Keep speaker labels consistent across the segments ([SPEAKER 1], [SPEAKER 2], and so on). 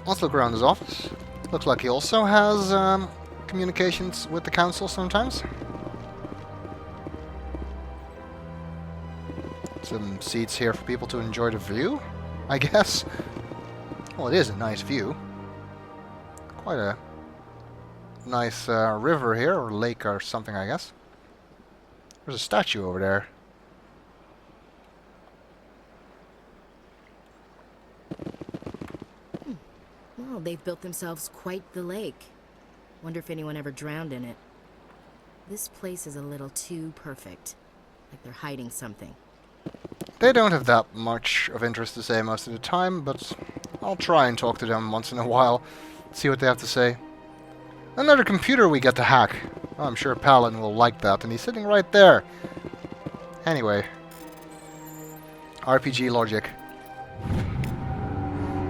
[SPEAKER 1] Let's look around his office. Looks like he also has communications with the council sometimes. Some seats here for people to enjoy the view, I guess. Well, it is a nice view. Quite a nice river here, or lake or something, I guess. There's a statue over there.
[SPEAKER 2] Well, they've built themselves quite the lake. Wonder if anyone ever drowned in it. This place is a little too perfect. Like they're hiding something.
[SPEAKER 1] They don't have that much of interest to say most of the time, but I'll try and talk to them once in a while, see what they have to say. Another computer we get to hack. Oh, I'm sure Palin will like that, and he's sitting right there. Anyway. RPG logic.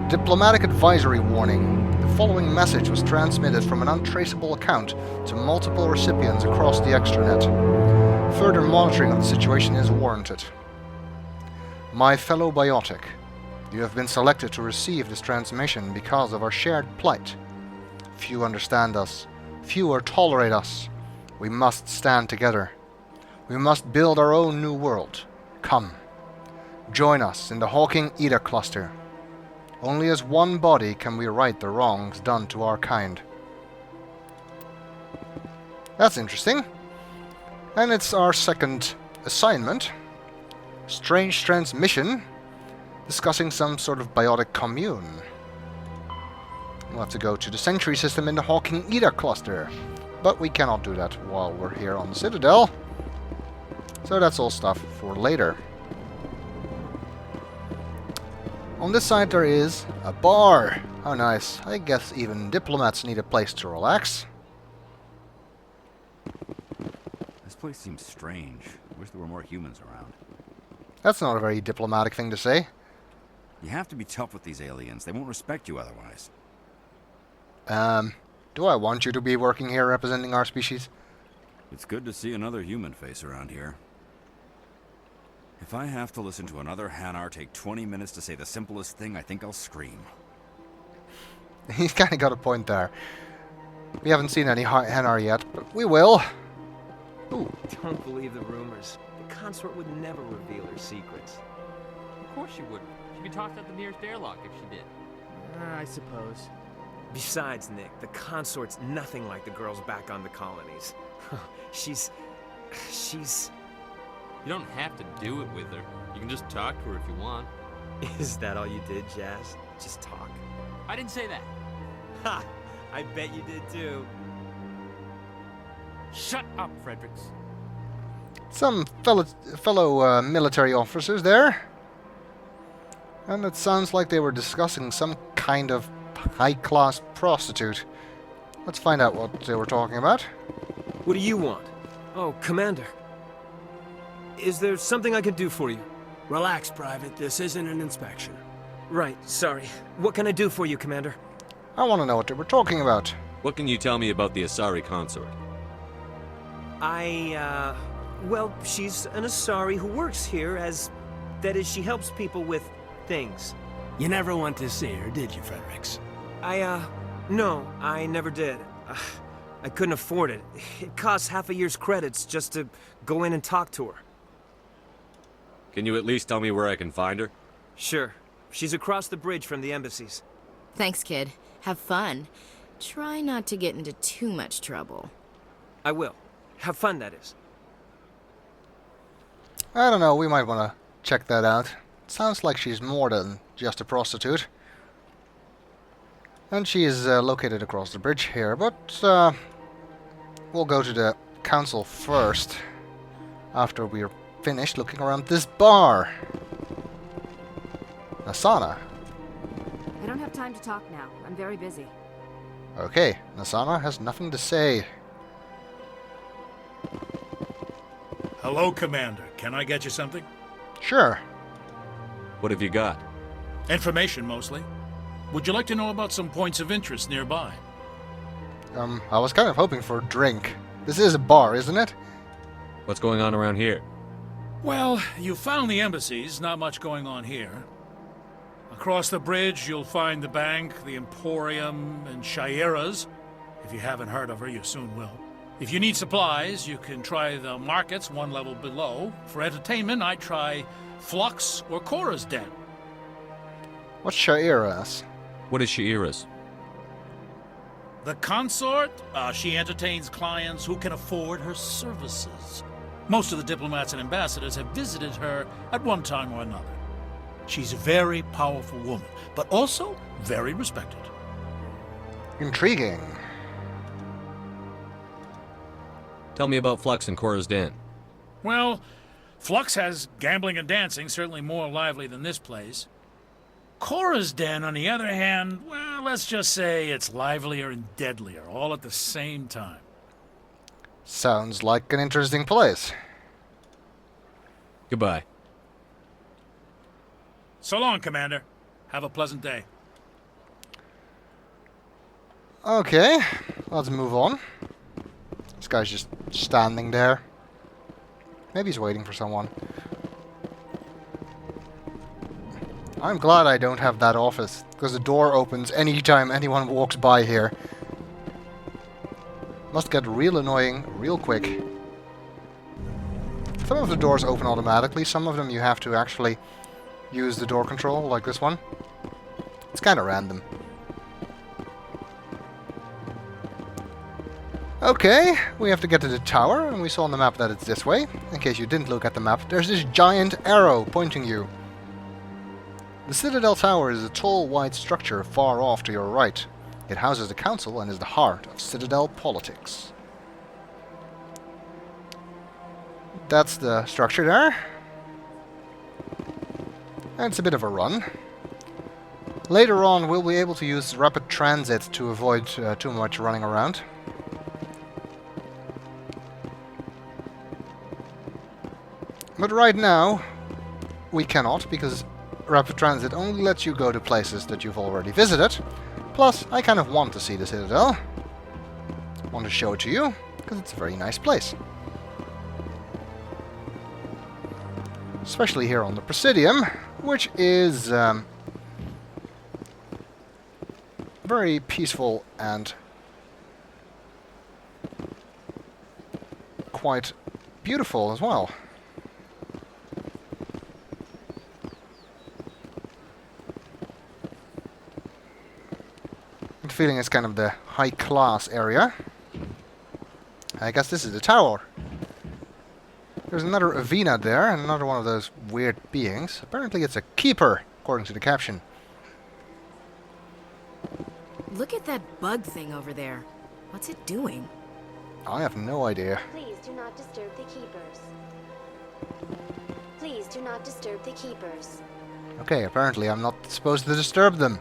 [SPEAKER 1] Diplomatic advisory warning. The following message was transmitted from an untraceable account to multiple recipients across the extranet. Further monitoring of the situation is warranted. My fellow biotic, you have been selected to receive this transmission because of our shared plight. Few understand us. Fewer tolerate us. We must stand together. We must build our own new world. Come. Join us in the Hawking Eta cluster. Only as one body can we right the wrongs done to our kind. That's interesting. And it's our second assignment. Strange transmission. Discussing some sort of biotic commune. We'll have to go to the Sanctuary system in the Hawking Eta cluster. But we cannot do that while we're here on the Citadel. So that's all stuff for later. On this side there is a bar. How nice. I guess even diplomats need a place to relax.
[SPEAKER 3] This place seems strange. I wish there were more humans around.
[SPEAKER 1] That's not a very diplomatic thing to say.
[SPEAKER 3] You have to be tough with these aliens. They won't respect you otherwise.
[SPEAKER 1] Do I want you to be working here representing our species?
[SPEAKER 3] It's good to see another human face around here. If I have to listen to another Hanar take 20 minutes to say the simplest thing, I think I'll scream.
[SPEAKER 1] He's kind of got a point there. We haven't seen any Hanar yet, but we will. Ooh.
[SPEAKER 4] Don't believe the rumors. The consort would never reveal her secrets.
[SPEAKER 5] Of course she wouldn't. She'd be tossed out the nearest airlock if she did.
[SPEAKER 6] I suppose.
[SPEAKER 4] Besides, Nick, the consort's nothing like the girls back on the colonies. she's...
[SPEAKER 5] You don't have to do it with her. You can just talk to her if you want.
[SPEAKER 4] Is that all you did, Jazz? Just talk?
[SPEAKER 5] I didn't say that.
[SPEAKER 4] Ha! I bet you did too.
[SPEAKER 5] Shut up, Fredericks.
[SPEAKER 1] Some fellow military officers there. And it sounds like they were discussing some kind of high-class prostitute. Let's find out what they were talking about.
[SPEAKER 4] What do you want? Oh, Commander. Is there something I can do for you?
[SPEAKER 6] Relax, Private. This isn't an inspection.
[SPEAKER 4] Right, sorry. What can I do for you, Commander?
[SPEAKER 1] I want to know what they were talking about.
[SPEAKER 7] What can you tell me about the Asari consort?
[SPEAKER 4] Well, she's an Asari who works here as... That is, she helps people with things.
[SPEAKER 6] You never went to see her, did you, Fredericks?
[SPEAKER 4] No, I never did. I couldn't afford it. It costs half a year's credits just to go in and talk to her.
[SPEAKER 7] Can you at least tell me where I can find her?
[SPEAKER 4] Sure. She's across the bridge from the embassies.
[SPEAKER 2] Thanks, kid. Have fun. Try not to get into too much trouble.
[SPEAKER 4] I will. Have fun, that is.
[SPEAKER 1] I don't know, we might want to check that out. Sounds like she's more than just a prostitute. And she is located across the bridge here, but we'll go to the council first. After we're finished looking around this bar. Nasana.
[SPEAKER 8] I don't have time to talk now. I'm very busy.
[SPEAKER 1] Okay, Nasana has nothing to say.
[SPEAKER 9] Hello, Commander. Can I get you something?
[SPEAKER 1] Sure.
[SPEAKER 7] What have you got?
[SPEAKER 9] Information, mostly. Would you like to know about some points of interest nearby?
[SPEAKER 1] I was kind of hoping for a drink. This is a bar, isn't it?
[SPEAKER 7] What's going on around here?
[SPEAKER 9] Well, you found the embassies. Not much going on here. Across the bridge, you'll find the bank, the Emporium, and Shaira's. If you haven't heard of her, you soon will. If you need supplies, you can try the markets one level below. For entertainment, I'd try Flux or Cora's Den.
[SPEAKER 1] What's Shaira's?
[SPEAKER 7] What is Shaira's?
[SPEAKER 9] The consort, she entertains clients who can afford her services. Most of the diplomats and ambassadors have visited her at one time or another. She's a very powerful woman, but also very respected.
[SPEAKER 1] Intriguing.
[SPEAKER 7] Tell me about Flux and Cora's Den.
[SPEAKER 9] Well, Flux has gambling and dancing, certainly more lively than this place. Cora's Den, on the other hand, well, let's just say it's livelier and deadlier, all at the same time.
[SPEAKER 1] Sounds like an interesting place.
[SPEAKER 7] Goodbye.
[SPEAKER 9] So long, Commander. Have a pleasant day.
[SPEAKER 1] Okay, let's move on. This guy's just standing there. Maybe he's waiting for someone. I'm glad I don't have that office, because the door opens anytime anyone walks by here. Must get real annoying real quick. Some of the doors open automatically, some of them you have to actually use the door control, like this one. It's kind of random. Okay, we have to get to the tower, and we saw on the map that it's this way. In case you didn't look at the map, there's this giant arrow pointing you. The Citadel Tower is a tall, wide structure far off to your right. It houses the council and is the heart of Citadel politics. That's the structure there. And it's a bit of a run. Later on, we'll be able to use rapid transit to avoid too much running around. But right now, we cannot, because rapid transit only lets you go to places that you've already visited. Plus, I kind of want to see the Citadel. I want to show it to you, because it's a very nice place. Especially here on the Presidium, which is very peaceful and quite beautiful as well. Feeling it's kind of the high-class area. I guess this is the tower. There's another Avina there, and another one of those weird beings. Apparently it's a keeper, according to the caption.
[SPEAKER 2] Look at that bug thing over there. What's it doing?
[SPEAKER 1] I have no idea.
[SPEAKER 10] Please do not disturb the keepers. Please do not disturb the keepers.
[SPEAKER 1] Okay, apparently I'm not supposed to disturb them.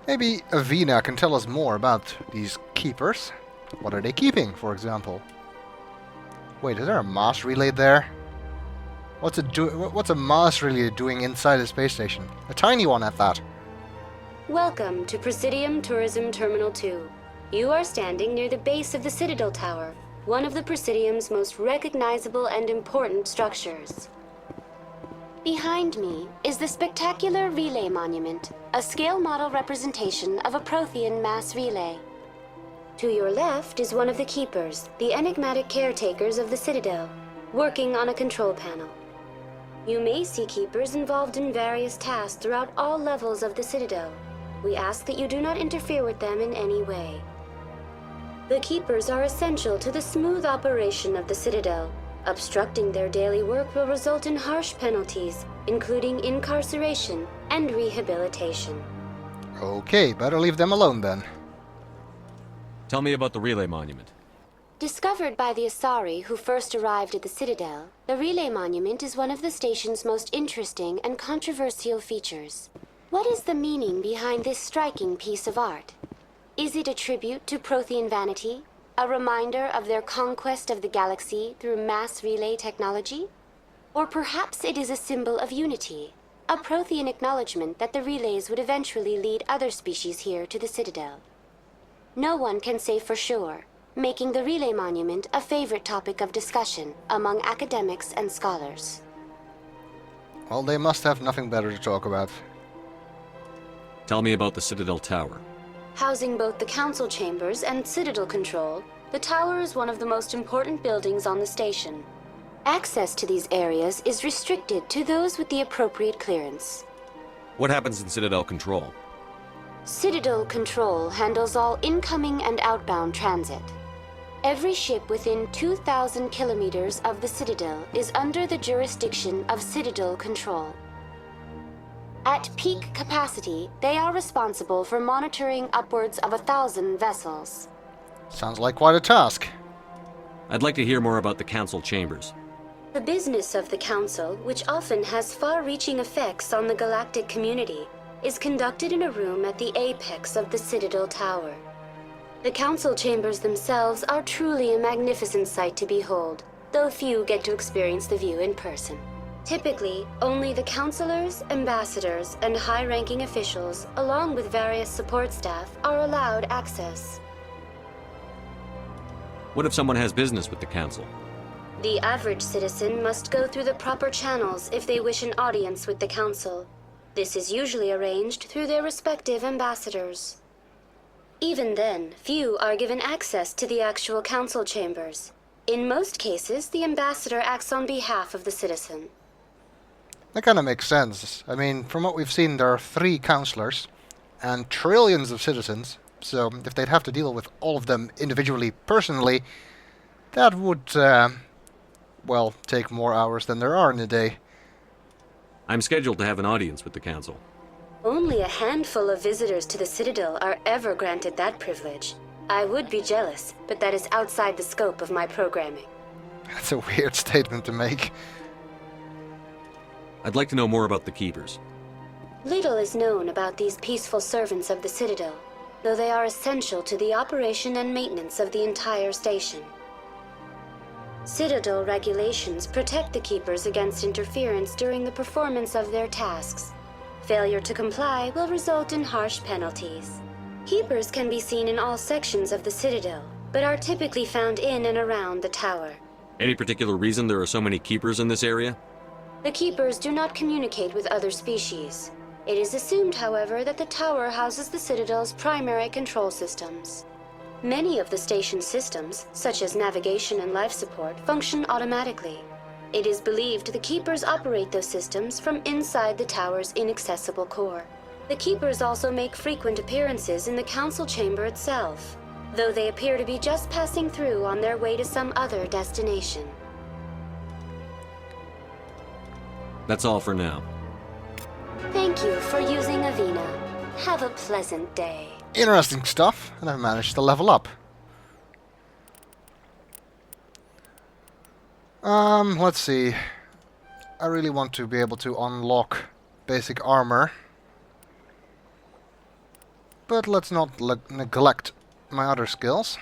[SPEAKER 1] Maybe Avina can tell us more about these keepers. What are they keeping, for example? Wait, is there a mass relay there? What's a mass relay doing inside the space station? A tiny one at that.
[SPEAKER 10] Welcome to Presidium Tourism Terminal 2. You are standing near the base of the Citadel Tower, one of the Presidium's most recognizable and important structures. Behind me is the spectacular Relay Monument, a scale model representation of a Prothean mass relay. To your left is one of the Keepers, the enigmatic caretakers of the Citadel, working on a control panel. You may see Keepers involved in various tasks throughout all levels of the Citadel. We ask that you do not interfere with them in any way. The Keepers are essential to the smooth operation of the Citadel. Obstructing their daily work will result in harsh penalties, including incarceration and rehabilitation.
[SPEAKER 1] Okay, better leave them alone then.
[SPEAKER 7] Tell me about the Relay Monument.
[SPEAKER 10] Discovered by the Asari who first arrived at the Citadel, the Relay Monument is one of the station's most interesting and controversial features. What is the meaning behind this striking piece of art? Is it a tribute to Prothean vanity? A reminder of their conquest of the galaxy through mass relay technology? Or perhaps it is a symbol of unity, a Prothean acknowledgement that the relays would eventually lead other species here to the Citadel. No one can say for sure, making the Relay Monument a favorite topic of discussion among academics and scholars.
[SPEAKER 1] Well, they must have nothing better to talk about.
[SPEAKER 7] Tell me about the Citadel Tower.
[SPEAKER 10] Housing both the council chambers and Citadel control, the tower is one of the most important buildings on the station. Access to these areas is restricted to those with the appropriate clearance.
[SPEAKER 7] What happens in Citadel Control?
[SPEAKER 10] Citadel Control handles all incoming and outbound transit. Every ship within 2,000 kilometers of the Citadel is under the jurisdiction of Citadel Control. At peak capacity, they are responsible for monitoring upwards of 1,000 vessels.
[SPEAKER 1] Sounds like quite a task.
[SPEAKER 7] I'd like to hear more about the council chambers.
[SPEAKER 10] The business of the Council, which often has far-reaching effects on the galactic community, is conducted in a room at the apex of the Citadel Tower. The Council chambers themselves are truly a magnificent sight to behold, though few get to experience the view in person. Typically, only the councilors, ambassadors, and high-ranking officials, along with various support staff, are allowed access.
[SPEAKER 7] What if someone has business with the council?
[SPEAKER 10] The average citizen must go through the proper channels if they wish an audience with the Council. This is usually arranged through their respective ambassadors. Even then, few are given access to the actual Council chambers. In most cases, the ambassador acts on behalf of the citizen.
[SPEAKER 1] That kind of makes sense. I mean, from what we've seen, there are 3 councillors and trillions of citizens, so if they'd have to deal with all of them individually, personally, that would, well, take more hours than there are in a day.
[SPEAKER 7] I'm scheduled to have an audience with the council.
[SPEAKER 10] Only a handful of visitors to the Citadel are ever granted that privilege. I would be jealous, but that is outside the scope of my programming.
[SPEAKER 1] That's a weird statement to make.
[SPEAKER 7] I'd like to know more about the Keepers.
[SPEAKER 10] Little is known about these peaceful servants of the Citadel, though they are essential to the operation and maintenance of the entire station. Citadel regulations protect the Keepers against interference during the performance of their tasks. Failure to comply will result in harsh penalties. Keepers can be seen in all sections of the Citadel, but are typically found in and around the tower.
[SPEAKER 7] Any particular reason there are so many Keepers in this area?
[SPEAKER 10] The Keepers do not communicate with other species. It is assumed, however, that the tower houses the Citadel's primary control systems. Many of the station's systems, such as navigation and life support, function automatically. It is believed the Keepers operate those systems from inside the tower's inaccessible core. The Keepers also make frequent appearances in the Council chamber itself, though they appear to be just passing through on their way to some other destination.
[SPEAKER 7] That's all for now.
[SPEAKER 10] Thank you for using Avina. Have a pleasant day.
[SPEAKER 1] Interesting stuff, and I've managed to level up. Let's see. I really want to be able to unlock basic armor. But let's not neglect my other skills.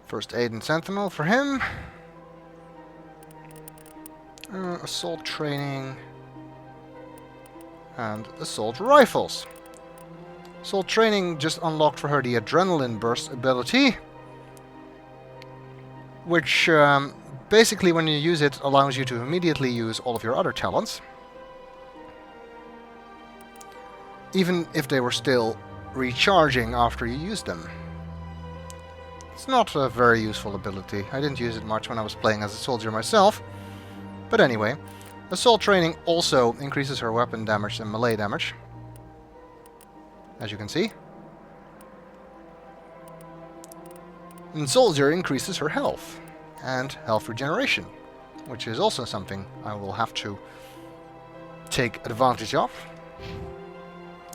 [SPEAKER 1] First aid and sentinel for him. Assault training. And assault rifles. Assault training just unlocked for her the adrenaline burst ability. Which basically when you use it allows you to immediately use all of your other talents. Even if they were still recharging after you used them. It's not a very useful ability. I didn't use it much when I was playing as a soldier myself. But anyway, assault training also increases her weapon damage and melee damage. As you can see. And soldier increases her health and health regeneration, which is also something I will have to take advantage of.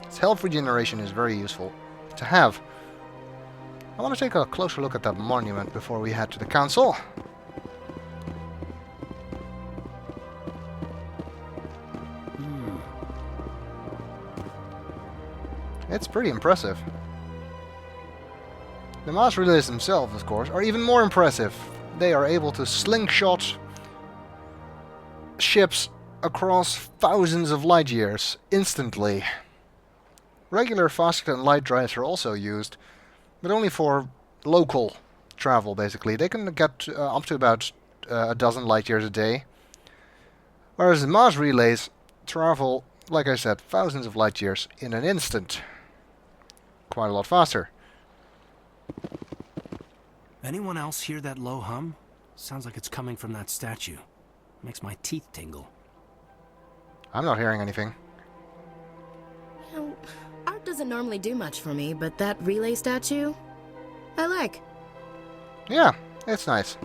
[SPEAKER 1] Its health regeneration is very useful to have. I want to take a closer look at that monument before we head to the council. It's pretty impressive. The mass relays themselves, of course, are even more impressive. They are able to slingshot ships across thousands of light years instantly. Regular fast and light drives are also used, but only for local travel, basically. They can get up to about a dozen light years a day. Whereas the mass relays travel, like I said, thousands of light years in an instant. Quite a lot faster.
[SPEAKER 6] Anyone else hear that low hum? Sounds like it's coming from that statue. Makes my teeth tingle.
[SPEAKER 1] I'm not hearing anything.
[SPEAKER 2] You know, art doesn't normally do much for me, but that relay statue, I like.
[SPEAKER 1] Yeah, it's nice.